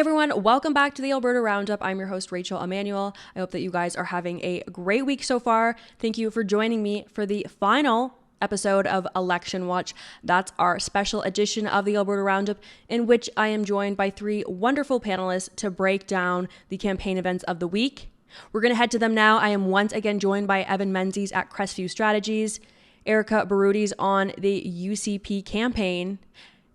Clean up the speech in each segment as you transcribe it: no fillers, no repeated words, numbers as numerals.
everyone, welcome back to the Alberta Roundup. I'm your host, Rachel Emmanuel. I hope that you guys are having a great week so far. Thank you for joining me for the final episode of Election Watch. That's our special edition of the Alberta Roundup, in which I am joined by three wonderful panelists to break down the campaign events of the week. We're going to head to them now. I am once again joined by Evan Menzies at Crestview Strategist, Erika Barootes on the UCP campaign,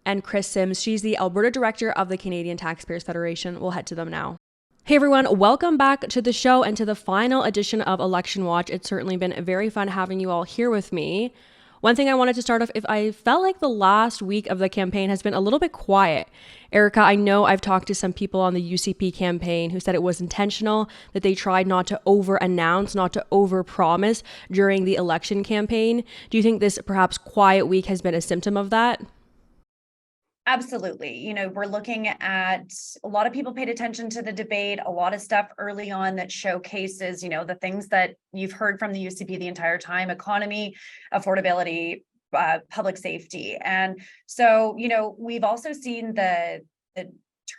and Kris Sims. She's the Alberta Director of the Canadian Taxpayers Federation. We'll head to them now. Hey everyone, welcome back to the show and to the final edition of Election Watch. It's certainly been very fun having you all here with me. One thing I wanted to start off, if I felt like the last week of the campaign has been a little bit quiet. Erika, I know I've talked to some people on the UCP campaign who said it was intentional, that they tried not to over-announce, not to over-promise during the election campaign. Do you think this perhaps quiet week has been a symptom of that? Absolutely. We're looking at a lot of people paid attention to the debate, a lot of stuff early on that showcases, the things that you've heard from the UCP the entire time: economy, affordability, public safety. And so, we've also seen the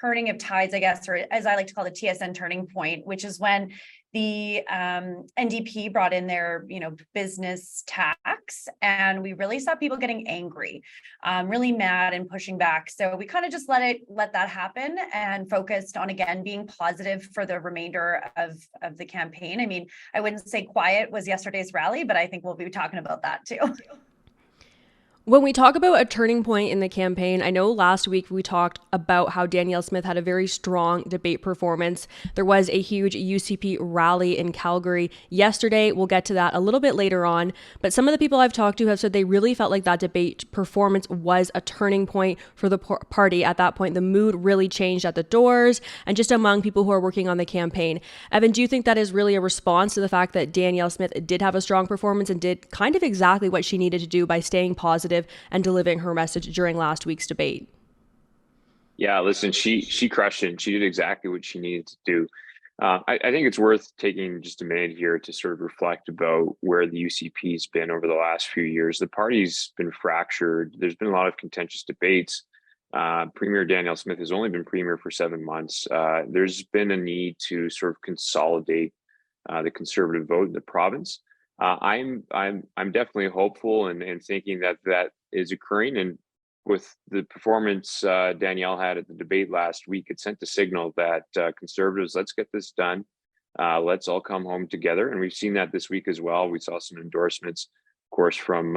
turning of tides, I guess, or as I like to call the TSN turning point, which is when the NDP brought in their, business tax, and we really saw people getting angry, really mad and pushing back. So we kind of just let that happen and focused on, again, being positive for the remainder of the campaign. I mean, I wouldn't say quiet was yesterday's rally, but I think we'll be talking about that too. When we talk about a turning point in the campaign, I know last week we talked about how Danielle Smith had a very strong debate performance. There was a huge UCP rally in Calgary yesterday. We'll get to that a little bit later on. But some of the people I've talked to have said they really felt like that debate performance was a turning point for the party. At that point, the mood really changed at the doors and just among people who are working on the campaign. Evan, do you think that is really a response to the fact that Danielle Smith did have a strong performance and did kind of exactly what she needed to do by staying positive and delivering her message during last week's debate? Yeah, listen, she crushed it. She did exactly what she needed to do. I think it's worth taking just a minute here to sort of reflect about where the UCP's been over the last few years. The party's been fractured. There's been a lot of contentious debates. Premier Danielle Smith has only been premier for 7 months. There's been a need to sort of consolidate the Conservative vote in the province. I'm definitely hopeful and thinking that is occurring. And with the performance Danielle had at the debate last week, it sent a signal that Conservatives, let's get this done. Let's all come home together. And we've seen that this week as well. We saw some endorsements, of course, from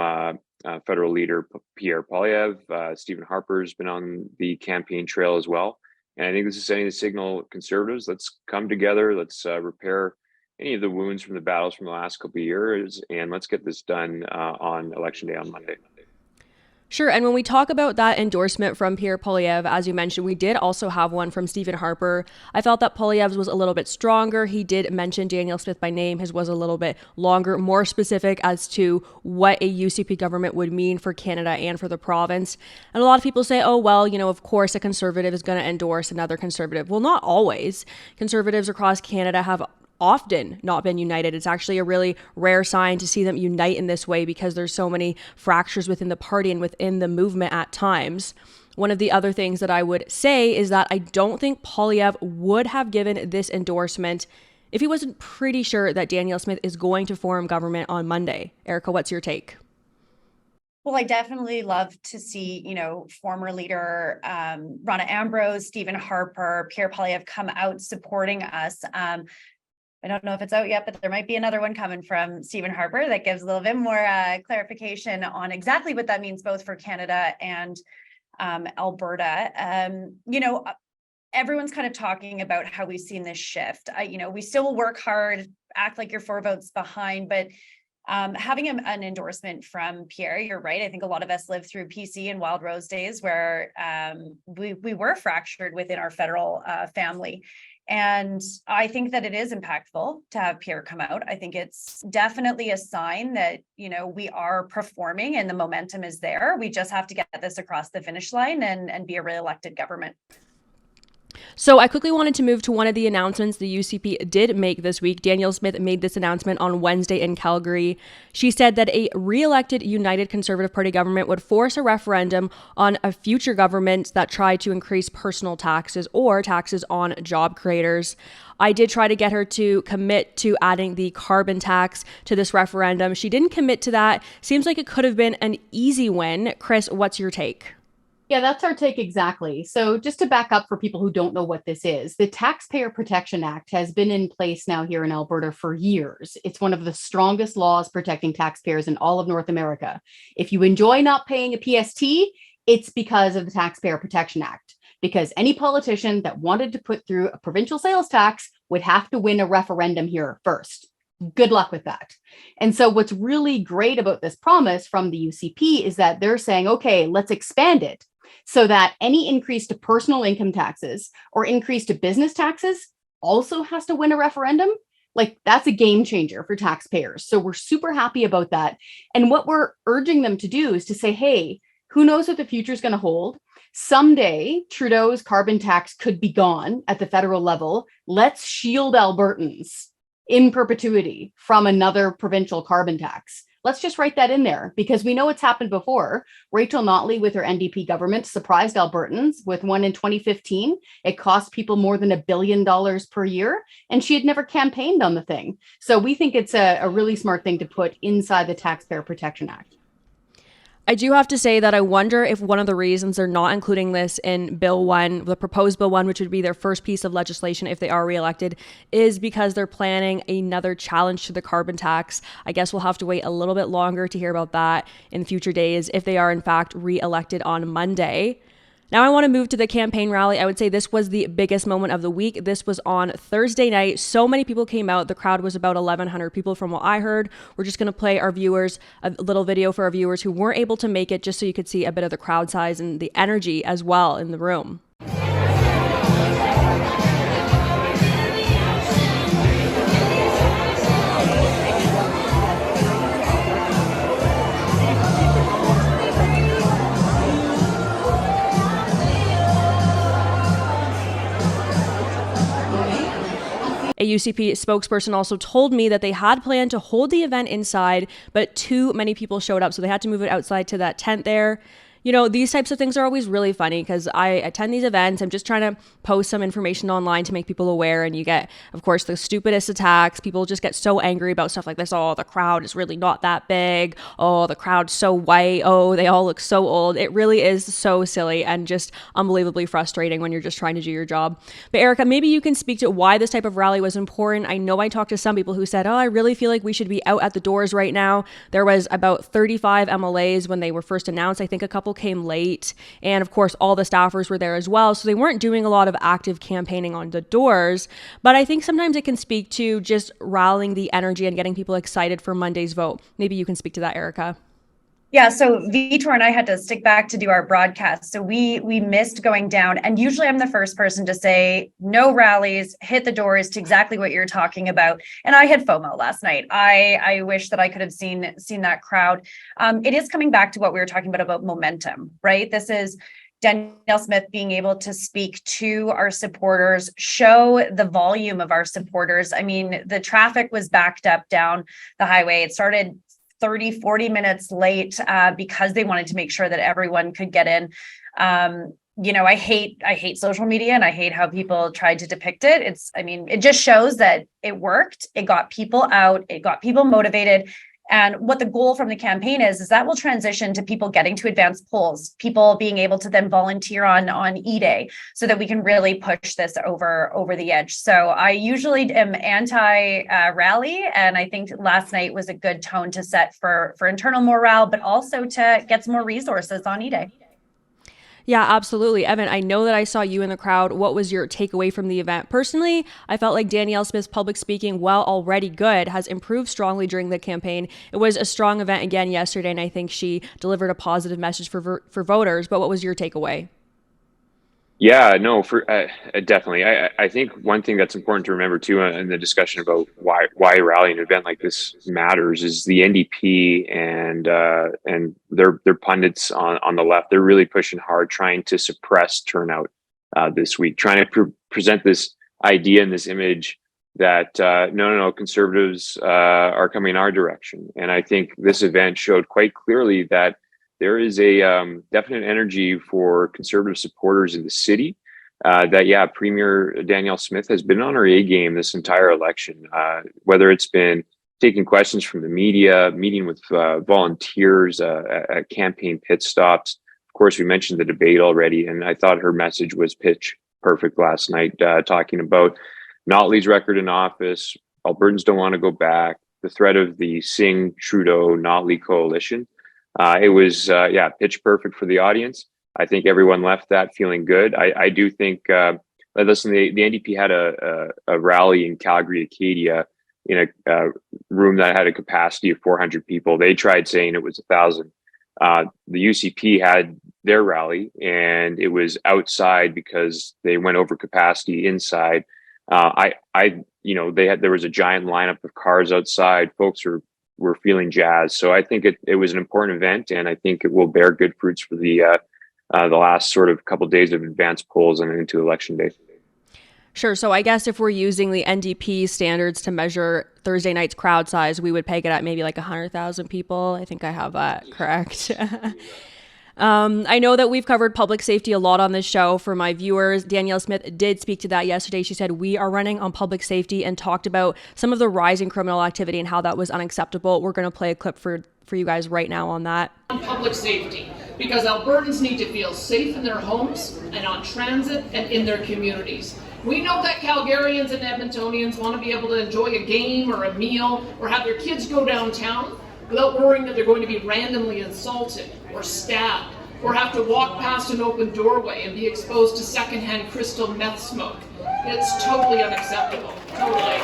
federal leader Pierre Poilievs. Stephen Harper's been on the campaign trail as well. And I think this is sending the signal, Conservatives, let's come together. Let's repair any of the wounds from the battles from the last couple of years, and let's get this done on Election Day on Monday. Sure. And when we talk about that endorsement from Pierre Poilievs, as you mentioned, we did also have one from Stephen Harper. I felt that Poilievs was a little bit stronger. He did mention Danielle Smith by name. His was a little bit longer, more specific as to what a UCP government would mean for Canada and for the province. And a lot of people say, oh, well, of course a Conservative is going to endorse another Conservative. Well, not always. Conservatives across Canada have often not been united. It's actually a really rare sign to see them unite in this way because there's so many fractures within the party and within the movement at times. One of the other things that I would say is that I don't think Poilievs would have given this endorsement if he wasn't pretty sure that Danielle Smith is going to form government on Monday. Erika, what's your take? Well, I definitely love to see, former leader Rona Ambrose, Stephen Harper, Pierre Poilievs come out supporting us. I don't know if it's out yet, but there might be another one coming from Stephen Harper that gives a little bit more clarification on exactly what that means, both for Canada and Alberta. Everyone's kind of talking about how we've seen this shift. We still will work hard, act like you're 4 votes behind, but having an endorsement from Pierre, you're right. I think a lot of us lived through PC and Wild Rose days where we were fractured within our federal family. And I think that it is impactful to have Pierre come out. I think it's definitely a sign that, we are performing and the momentum is there. We just have to get this across the finish line and be a re-elected government. So I quickly wanted to move to one of the announcements the UCP did make this week. Danielle Smith made this announcement on Wednesday in Calgary. She said that a re-elected United Conservative Party government would force a referendum on a future government that tried to increase personal taxes or taxes on job creators. I did try to get her to commit to adding the carbon tax to this referendum. She didn't commit to that. Seems like it could have been an easy win. Kris, what's your take? Yeah, that's our take exactly. So just to back up for people who don't know what this is, the Taxpayer Protection Act has been in place now here in Alberta for years. It's one of the strongest laws protecting taxpayers in all of North America. If you enjoy not paying a PST, it's because of the Taxpayer Protection Act, because any politician that wanted to put through a provincial sales tax would have to win a referendum here first. Good luck with that. And so what's really great about this promise from the UCP is that they're saying, okay, let's expand it so that any increase to personal income taxes or increase to business taxes also has to win a referendum. Like, that's a game changer for taxpayers. So we're super happy about that. And what we're urging them to do is to say, hey, who knows what the future is going to hold? Someday, Trudeau's carbon tax could be gone at the federal level. Let's shield Albertans in perpetuity from another provincial carbon tax. Let's just write that in there, because we know it's happened before. Rachel Notley with her NDP government surprised Albertans with one in 2015. It cost people more than $1 billion per year, and she had never campaigned on the thing. So we think it's a really smart thing to put inside the Taxpayer Protection Act. I do have to say that I wonder if one of the reasons they're not including this in Bill 1, the proposed Bill 1, which would be their first piece of legislation if they are reelected, is because they're planning another challenge to the carbon tax. I guess we'll have to wait a little bit longer to hear about that in future days if they are in fact reelected on Monday. Now I want to move to the campaign rally. I would say this was the biggest moment of the week. This was on Thursday night. So many people came out. The crowd was about 1,100 people from what I heard. We're just going to play our viewers a little video for our viewers who weren't able to make it, just so you could see a bit of the crowd size and the energy as well in the room. A UCP spokesperson also told me that they had planned to hold the event inside, but too many people showed up, so they had to move it outside to that tent there. You know, these types of things are always really funny because I attend these events. I'm just trying to post some information online to make people aware. And you get, of course, the stupidest attacks. People just get so angry about stuff like this. Oh, the crowd is really not that big. Oh, the crowd's so white. Oh, they all look so old. It really is so silly and just unbelievably frustrating when you're just trying to do your job. But Erika, maybe you can speak to why this type of rally was important. I know I talked to some people who said, oh, I really feel like we should be out at the doors right now. There was about 35 MLAs when they were first announced. I think a couple came late, and of course all the staffers were there as well, so they weren't doing a lot of active campaigning on the doors. But I think sometimes it can speak to just rallying the energy and getting people excited for Monday's vote. Maybe you can speak to that, Erika. Yeah, so Vitor and I had to stick back to do our broadcast. So we missed going down. And usually I'm the first person to say no rallies, hit the doors, to exactly what you're talking about. And I had FOMO last night. I wish that I could have seen that crowd. It is coming back to what we were talking about momentum, right? This is Danielle Smith being able to speak to our supporters, show the volume of our supporters. I mean, the traffic was backed up down the highway. It started 30, 40 minutes late because they wanted to make sure that everyone could get in. You know, I hate social media, and I hate how people tried to depict it. It just shows that it worked. It got people out. It got people motivated. And what the goal from the campaign is that will transition to people getting to advanced polls, people being able to then volunteer on E-Day, so that we can really push this over the edge. So I usually am anti-rally, and I think last night was a good tone to set for internal morale, but also to get some more resources on E-Day. Yeah, absolutely. Evan, I know that I saw you in the crowd. What was your takeaway from the event? Personally, I felt like Danielle Smith's public speaking, while already good, has improved strongly during the campaign. It was a strong event again yesterday, and I think she delivered a positive message for voters. But what was your takeaway? Yeah, no, for definitely. I think one thing that's important to remember too in the discussion about why rally an event like this matters is the NDP and their pundits on the left. They're really pushing hard, trying to suppress turnout this week, trying to present this idea and this image that no, conservatives are coming in our direction. And I think this event showed quite clearly that there is a definite energy for conservative supporters in the city. Premier Danielle Smith has been on her A game this entire election, whether it's been taking questions from the media, meeting with volunteers at campaign pit stops. Of course, we mentioned the debate already, and I thought her message was pitch perfect last night, talking about Notley's record in office. Albertans don't want to go back. The threat of the Singh Trudeau Notley coalition. It was pitch perfect for the audience. I think everyone left that feeling good. I do think. Listen, the NDP had a rally in Calgary, Acadia, in a room that had a capacity of 400 people. They tried saying it was 1,000. The UCP had their rally, and it was outside because they went over capacity inside. There was a giant lineup of cars outside. Folks were feeling jazzed. So I think it was an important event, and I think it will bear good fruits for the last sort of couple of days of advanced polls and into election day. Sure. So I guess if we're using the NDP standards to measure Thursday night's crowd size, we would peg it at maybe like 100,000 people. I think I have that correct. I know that we've covered public safety a lot on this show for my viewers. Danielle Smith did speak to that yesterday. She said, we are running on public safety, and talked about some of the rising criminal activity and how that was unacceptable. We're going to play a clip for you guys right now on that. On public safety, because Albertans need to feel safe in their homes and on transit and in their communities. We know that Calgarians and Edmontonians want to be able to enjoy a game or a meal or have their kids go downtown without worrying that they're going to be randomly assaulted or stabbed or have to walk past an open doorway and be exposed to secondhand crystal meth smoke. It's totally unacceptable. Totally.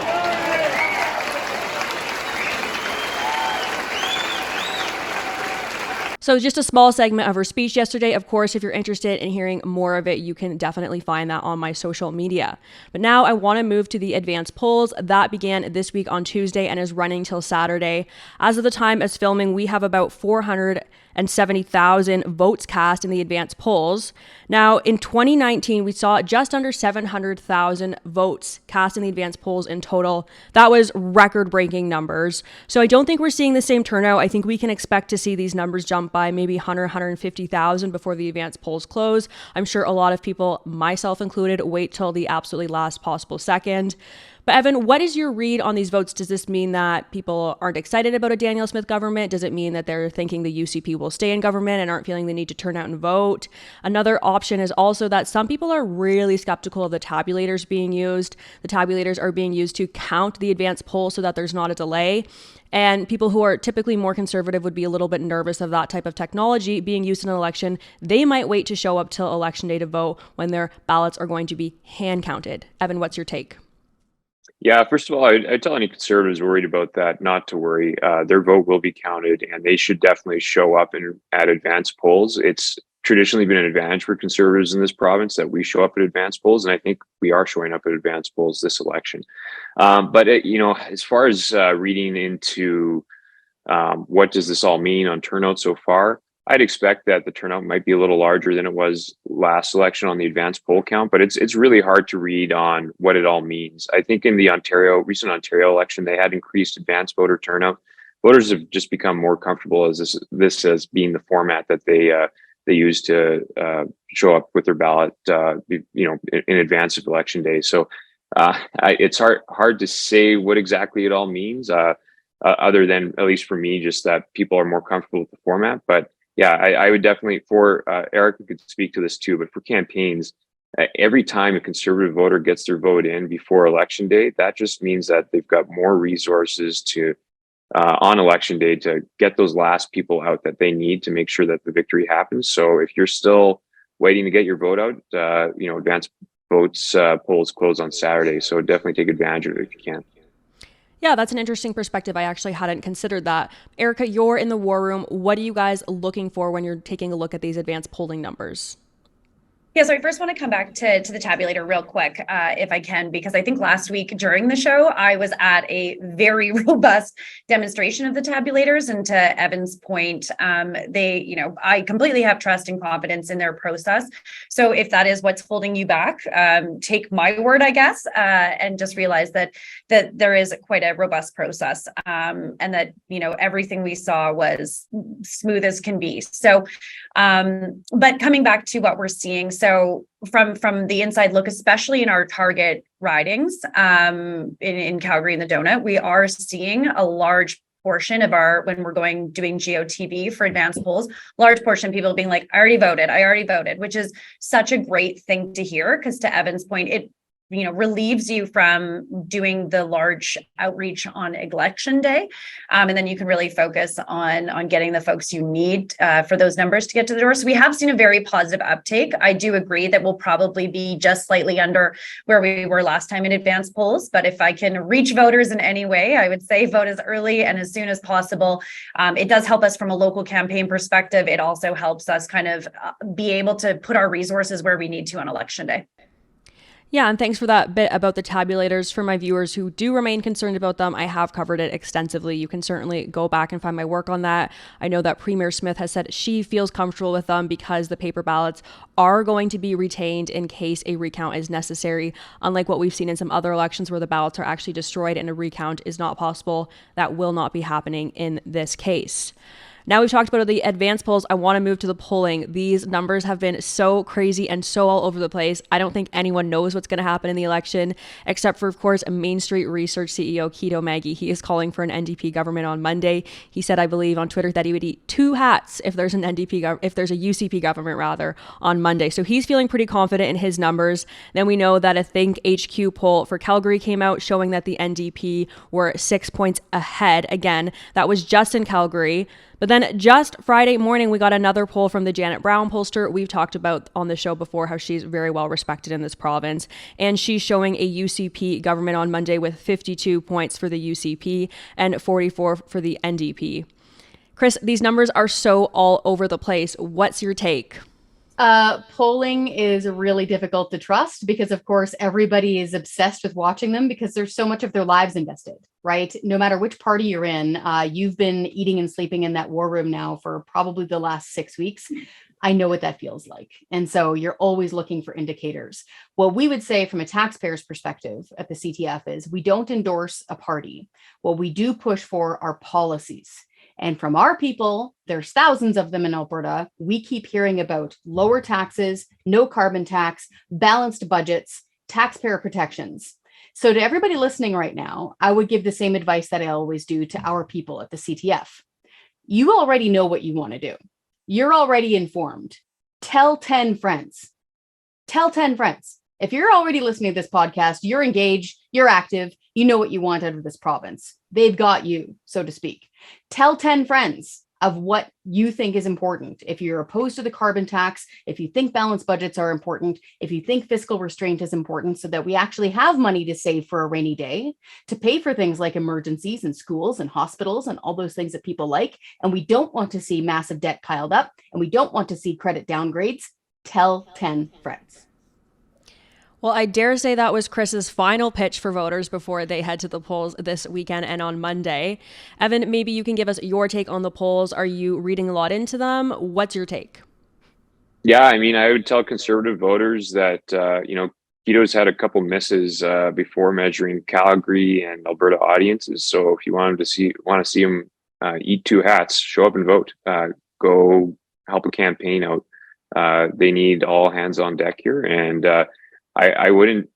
So just a small segment of her speech yesterday. Of course, if you're interested in hearing more of it, you can definitely find that on my social media. But now I want to move to the advanced polls. That began this week on Tuesday and is running till Saturday. As of the time as filming, we have about 470,000 votes cast in the advanced polls. Now, in 2019, we saw just under 700,000 votes cast in the advanced polls in total. That was record-breaking numbers. So I don't think we're seeing the same turnout. I think we can expect to see these numbers jump by maybe 150,000 before the advanced polls close. I'm sure a lot of people, myself included, wait till the absolutely last possible second. But Evan, what is your read on these votes? Does this mean that people aren't excited about a Danielle Smith government? Does it mean that they're thinking the UCP will stay in government and aren't feeling the need to turn out and vote? Another option is also that some people are really skeptical of the tabulators being used. The tabulators are being used to count the advanced poll so that there's not a delay. And people who are typically more conservative would be a little bit nervous of that type of technology being used in an election. They might wait to show up till election day to vote when their ballots are going to be hand counted. Evan, what's your take? Yeah, first of all, I tell any conservatives worried about that not to worry. Their vote will be counted, and they should definitely show up at advanced polls. It's traditionally been an advantage for conservatives in this province that we show up at advanced polls, and I think we are showing up at advanced polls this election. As far as reading into what does this all mean on turnout so far, I'd expect that the turnout might be a little larger than it was last election on the advanced poll count, but it's really hard to read on what it all means. I think in the recent Ontario election, they had increased advanced voter turnout. Voters have just become more comfortable as this as being the format that they use to show up with their ballot, in advance of election day. So it's hard to say what exactly it all means, other than, at least for me, just that people are more comfortable with the format. But yeah, I would definitely, Erika could speak to this too, but for campaigns, every time a conservative voter gets their vote in before election day, that just means that they've got more resources to on election day to get those last people out that they need to make sure that the victory happens. So if you're still waiting to get your vote out, advanced votes polls close on Saturday. So definitely take advantage of it if you can. Yeah, that's an interesting perspective. I actually hadn't considered that. Erika, you're in the war room. What are you guys looking for when you're taking a look at these advanced polling numbers? Yeah, so I first want to come back to the tabulator real quick, if I can, because I think last week during the show, I was at a very robust demonstration of the tabulators. And to Evan's point, I completely have trust and confidence in their process. So if that is what's holding you back, take my word, I guess, and just realize that there is quite a robust process, and that, everything we saw was smooth as can be. So, but coming back to what we're seeing, so from the inside look, especially in our target ridings, in Calgary and the Donut, we are seeing a large portion of when we're doing GOTV for advanced polls, large portion of people being like, I already voted, which is such a great thing to hear, because to Evan's point, it relieves you from doing the large outreach on election day. And then you can really focus on getting the folks you need for those numbers to get to the door. So we have seen a very positive uptake. I do agree that we'll probably be just slightly under where we were last time in advanced polls. But if I can reach voters in any way, I would say vote as early and as soon as possible. It does help us from a local campaign perspective. It also helps us kind of be able to put our resources where we need to on election day. Yeah, and thanks for that bit about the tabulators. For my viewers who do remain concerned about them, I have covered it extensively. You can certainly go back and find my work on that. I know that Premier Smith has said she feels comfortable with them because the paper ballots are going to be retained in case a recount is necessary. Unlike what we've seen in some other elections where the ballots are actually destroyed and a recount is not possible, that will not be happening in this case. Now we've talked about the advanced polls. I want to move to the polling. These numbers have been so crazy and so all over the place. I don't think anyone knows what's going to happen in the election, except for, of course, Main Street Research CEO Keto Maggie. He is calling for an NDP government on Monday. He said, I believe, on Twitter that he would eat two hats if there's a UCP government rather on Monday. So he's feeling pretty confident in his numbers. Then we know that a Think HQ poll for Calgary came out showing that the NDP were 6 points ahead. Again, that was just in Calgary. But then just Friday morning, we got another poll from the Janet Brown pollster. We've talked about on the show before how she's very well respected in this province. And she's showing a UCP government on Monday with 52 points for the UCP and 44 for the NDP. Kris, these numbers are so all over the place. What's your take? Polling is really difficult to trust because, of course, everybody is obsessed with watching them because there's so much of their lives invested, right? No matter which party you're in, you've been eating and sleeping in that war room now for probably the last 6 weeks. I know what that feels like. And so you're always looking for indicators. What we would say from a taxpayer's perspective at the CTF is we don't endorse a party. What we do push for are policies. And from our people, there's thousands of them in Alberta, we keep hearing about lower taxes, no carbon tax, balanced budgets, taxpayer protections. So to everybody listening right now, I would give the same advice that I always do to our people at the CTF. You already know what you want to do. You're already informed. Tell 10 friends. Tell 10 friends. If you're already listening to this podcast, you're engaged, you're active, you know what you want out of this province. They've got you, so to speak. Tell 10 friends of what you think is important. If you're opposed to the carbon tax, if you think balanced budgets are important, if you think fiscal restraint is important so that we actually have money to save for a rainy day, to pay for things like emergencies and schools and hospitals and all those things that people like, and we don't want to see massive debt piled up, and we don't want to see credit downgrades, tell 10 friends. Well, I dare say that was Kris's final pitch for voters before they head to the polls this weekend and on Monday. Evan, maybe you can give us your take on the polls. Are you reading a lot into them? What's your take? Yeah, I mean, I would tell conservative voters that, Keto's had a couple misses before measuring Calgary and Alberta audiences. So if you want to see him eat two hats, show up and vote. Go help a campaign out. They need all hands on deck here. And I wouldn't,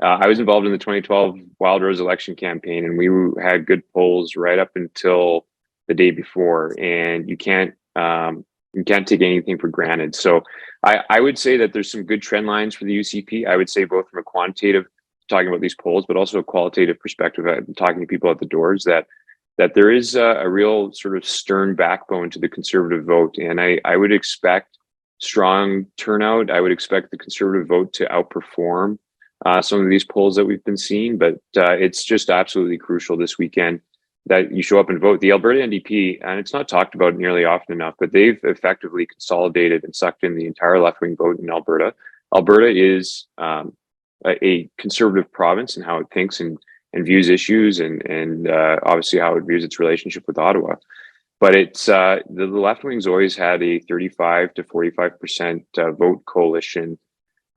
I was involved in the 2012 Wild Rose election campaign, and we had good polls right up until the day before. And you can't take anything for granted. So I would say that there's some good trend lines for the UCP. I would say both from a quantitative, talking about these polls, but also a qualitative perspective, talking to people at the doors, that there is a real sort of stern backbone to the conservative vote. And I would expect strong turnout. I would expect the conservative vote to outperform some of these polls that we've been seeing, but it's just absolutely crucial this weekend that you show up and vote. The Alberta NDP, and it's not talked about nearly often enough, but they've effectively consolidated and sucked in the entire left-wing vote in Alberta. Alberta is a conservative province in how it thinks and views issues, and obviously how it views its relationship with Ottawa. But it's the left wing's always had a 35 to 45% vote coalition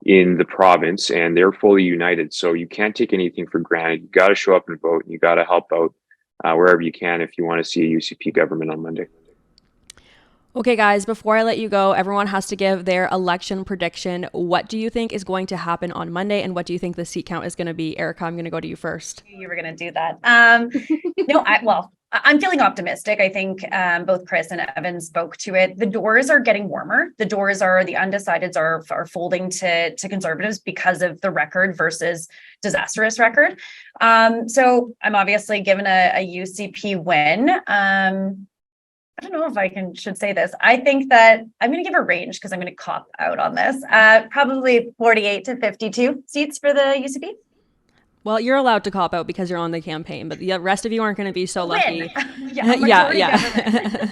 in the province, and they're fully united. So you can't take anything for granted. You got to show up and vote, and you got to help out wherever you can if you want to see a UCP government on Monday. Okay, guys, before I let you go, everyone has to give their election prediction. What do you think is going to happen on Monday, and what do you think the seat count is going to be? Erika, I'm going to go to you first. You were going to do that. No, I'm feeling optimistic. I think both Kris and Evan spoke to it. The doors are getting warmer. The undecideds are folding to Conservatives because of the record versus disastrous record. So I'm obviously given a UCP win. I don't know if I should say this. I think that I'm going to give a range because I'm going to cop out on this. Probably 48 to 52 seats for the UCP. Well, you're allowed to cop out because you're on the campaign, but the rest of you aren't going to be so lucky. Yeah.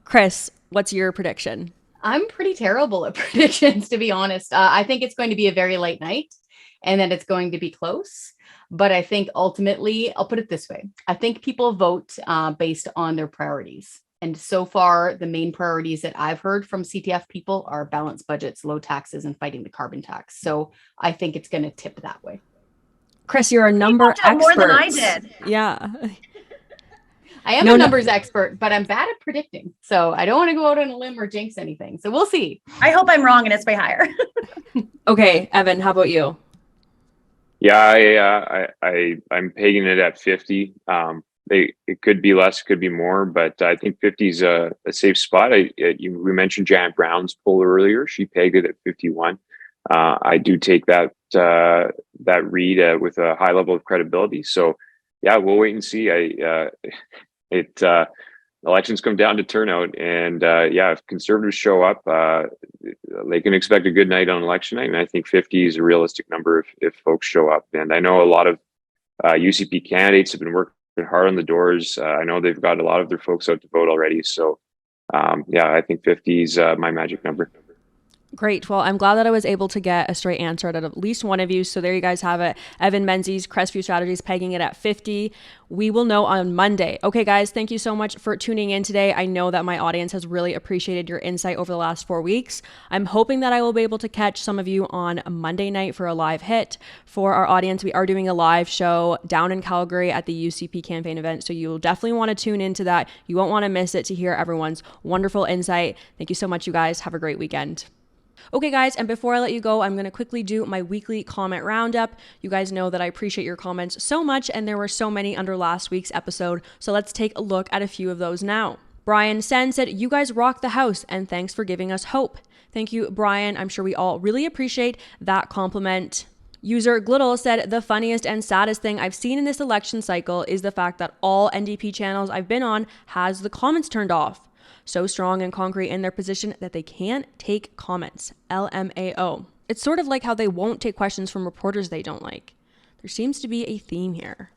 Kris, what's your prediction? I'm pretty terrible at predictions, to be honest. I think it's going to be a very late night and that it's going to be close. But I think ultimately, I'll put it this way. I think people vote based on their priorities. And so far, the main priorities that I've heard from CTF people are balanced budgets, low taxes, and fighting the carbon tax. So I think it's going to tip that way. Kris, you're a number expert. More than I did. Yeah. I am a numbers expert, but I'm bad at predicting. So I don't want to go out on a limb or jinx anything. So we'll see. I hope I'm wrong and it's way higher. Okay, Evan, how about you? Yeah, I'm pegging it at 50. It could be less, it could be more, but I think 50 is a safe spot. We mentioned Janet Brown's poll earlier. She pegged it at 51. I do take that read with a high level of credibility. So yeah, we'll wait and see. Elections come down to turnout, and if Conservatives show up, they can expect a good night on election night. And I think 50 is a realistic number if folks show up. And I know a lot of UCP candidates have been working hard on the doors. I know they've got a lot of their folks out to vote already. So I think 50 is my magic number. Great. Well, I'm glad that I was able to get a straight answer out of at least one of you. So there you guys have it. Evan Menzies, Crestview Strategist, pegging it at 50. We will know on Monday. Okay, guys, thank you so much for tuning in today. I know that my audience has really appreciated your insight over the last 4 weeks. I'm hoping that I will be able to catch some of you on Monday night for a live hit. For our audience, we are doing a live show down in Calgary at the UCP campaign event. So you'll definitely want to tune into that. You won't want to miss it to hear everyone's wonderful insight. Thank you so much, you guys. Have a great weekend. Okay, guys, and before I let you go, I'm going to quickly do my weekly comment roundup. You guys know that I appreciate your comments so much, and there were so many under last week's episode, so let's take a look at a few of those now. Brian Sen said, "You guys rock the house, and thanks for giving us hope." Thank you, Brian. I'm sure we all really appreciate that compliment. User Glittle said, "The funniest and saddest thing I've seen in this election cycle is the fact that all NDP channels I've been on has the comments turned off. So strong and concrete in their position that they can't take comments. LMAO. It's sort of like how they won't take questions from reporters they don't like. There seems to be a theme here."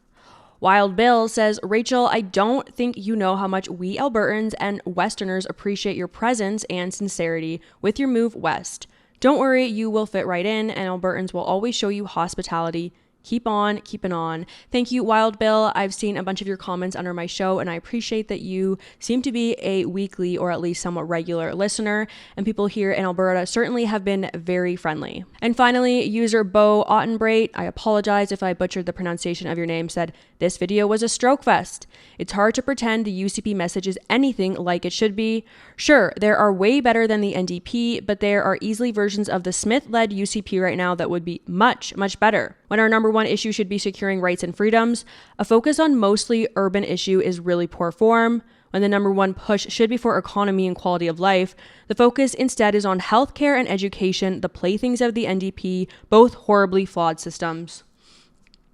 Wild Bill says, "Rachel, I don't think you know how much we Albertans and Westerners appreciate your presence and sincerity with your move west. Don't worry, you will fit right in, and Albertans will always show you hospitality. Keep on keeping on." Thank you, Wild Bill. I've seen a bunch of your comments under my show, and I appreciate that you seem to be a weekly or at least somewhat regular listener, and people here in Alberta certainly have been very friendly. And finally, user Bo Ottenbreit, I apologize if I butchered the pronunciation of your name, said, "This video was a stroke fest. It's hard to pretend the UCP message is anything like it should be. Sure, there are way better than the NDP, but there are easily versions of the Smith-led UCP right now that would be much, much better. When our number one issue should be securing rights and freedoms, a focus on mostly urban issue is really poor form. When the number one push should be for economy and quality of life, the focus instead is on healthcare and education, the playthings of the NDP, both horribly flawed systems."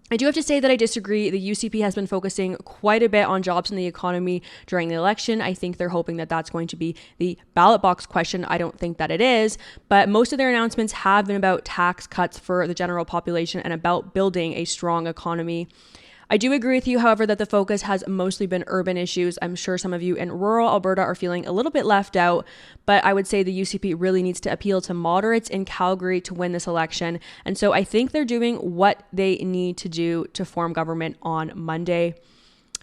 I do have to say that I disagree. The UCP has been focusing quite a bit on jobs and the economy during the election. I think they're hoping that that's going to be the ballot box question. I don't think that it is, but most of their announcements have been about tax cuts for the general population and about building a strong economy. I do agree with you, however, that the focus has mostly been urban issues. I'm sure some of you in rural Alberta are feeling a little bit left out, but I would say the UCP really needs to appeal to moderates in Calgary to win this election. And so I think they're doing what they need to do to form government on Monday.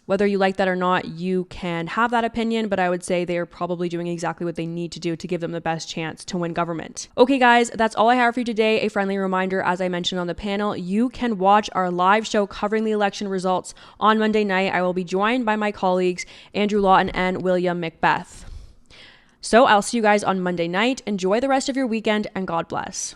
Whether you like that or not, you can have that opinion, but I would say they are probably doing exactly what they need to do to give them the best chance to win government. Okay, guys, that's all I have for you today. A friendly reminder, as I mentioned on the panel, you can watch our live show covering the election results on Monday night. I will be joined by my colleagues, Andrew Lawton and William Macbeth. So I'll see you guys on Monday night. Enjoy the rest of your weekend, and God bless.